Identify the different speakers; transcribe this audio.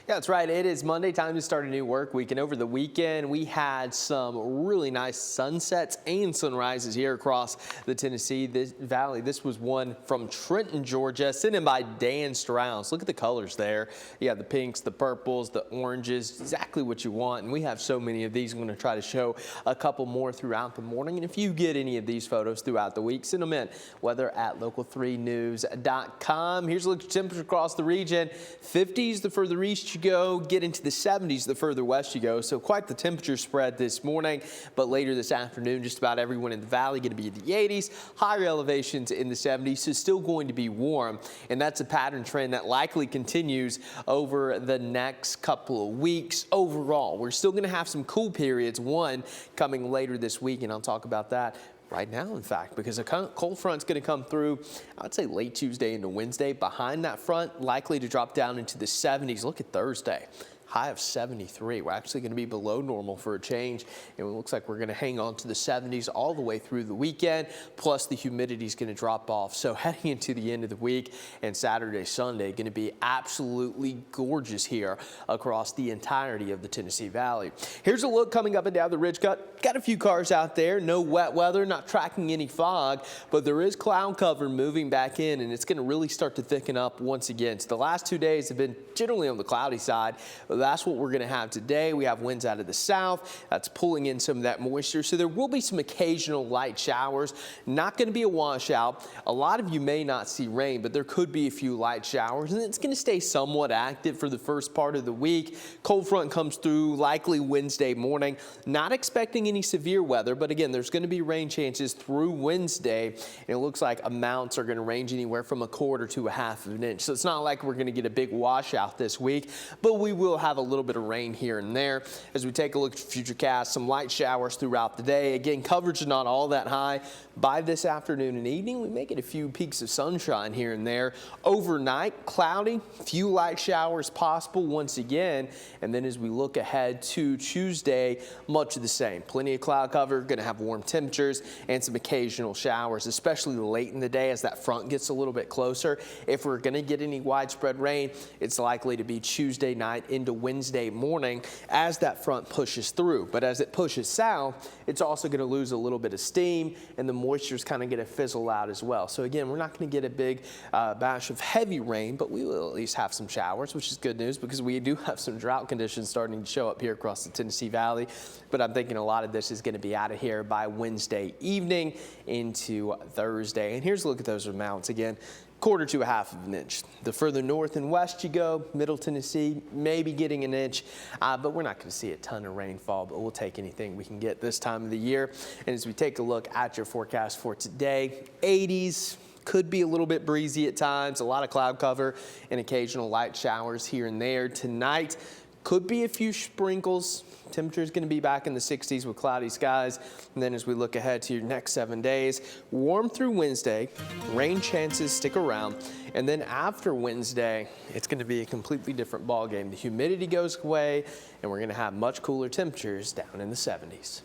Speaker 1: Yeah, that's right. It is Monday, time to start a new work week. And over the weekend, we had some really nice sunsets and sunrises here across the Tennessee Valley. This was one from Trenton, Georgia, sent in by Dan Strauss. Look at the colors there. You have the pinks, the purples, the oranges, exactly what you want. And we have so many of these. I'm going to try to show a couple more throughout the morning. And if you get any of these photos throughout the week, send them in. Weather at local3news.com. Here's a look at temperature across the region. 50s the further east you go, get into the 70s the further west you go. So quite the temperature spread this morning, but later this afternoon, just about everyone in the valley going to be in the 80s, higher elevations in the 70s, so still going to be warm. And that's a pattern trend that likely continues over the next couple of weeks. Overall, we're still going to have some cool periods, one coming later this week, and I'll talk about that right now, in fact, because a cold front's going to come through, I'd say late Tuesday into Wednesday. Behind that front, likely to drop down into the 70s. Look at Thursday. High of 73. We're actually going to be below normal for a change, and it looks like we're going to hang on to the 70s all the way through the weekend, plus the humidity is going to drop off. So heading into the end of the week and Saturday, Sunday, going to be absolutely gorgeous here across the entirety of the Tennessee Valley. Here's a look coming up and down the ridge cut. Got a few cars out there, no wet weather, not tracking any fog, but there is cloud cover moving back in, and it's going to really start to thicken up once again. So the last 2 days have been generally on the cloudy side. That's what we're going to have today. We have winds out of the south. That's pulling in some of that moisture. So there will be some occasional light showers. Not going to be a washout. A lot of you may not see rain, but there could be a few light showers. And it's going to stay somewhat active for the first part of the week. Cold front comes through likely Wednesday morning. Not expecting any severe weather, but again, there's going to be rain chances through Wednesday. And it looks like amounts are going to range anywhere from 1/4 to 1/2 of an inch. So it's not like we're going to get a big washout this week, but we will have a little bit of rain here and there. As we take a look at Futurecast, some light showers throughout the day. Again, coverage is not all that high. By this afternoon and evening, we may get a few peaks of sunshine here and there. Overnight, cloudy, few light showers possible once again. And then as we look ahead to Tuesday, much of the same. Plenty of cloud cover, going to have warm temperatures and some occasional showers, especially late in the day as that front gets a little bit closer. If we're going to get any widespread rain, it's likely to be Tuesday night into Wednesday morning as that front pushes through. But as it pushes south, it's also going to lose a little bit of steam, and the moisture is kind of going to fizzle out as well. So again, we're not going to get a big batch of heavy rain, but we will at least have some showers, which is good news because we do have some drought conditions starting to show up here across the Tennessee Valley. But I'm thinking a lot of this is going to be out of here by Wednesday evening into Thursday. And here's a look at those amounts again. 1/4 to 1/2 of an inch. The further north and west you go, Middle Tennessee, maybe getting an inch, but we're not going to see a ton of rainfall, but we'll take anything we can get this time of the year. And as we take a look at your forecast for today, 80s. Could be a little bit breezy at times, a lot of cloud cover and occasional light showers here and there. Tonight, could be a few sprinkles. Temperature is going to be back in the 60s with cloudy skies. And then as we look ahead to your next 7 days, warm through Wednesday, rain chances stick around. And then after Wednesday, it's going to be a completely different ball game. The humidity goes away, and we're going to have much cooler temperatures down in the 70s.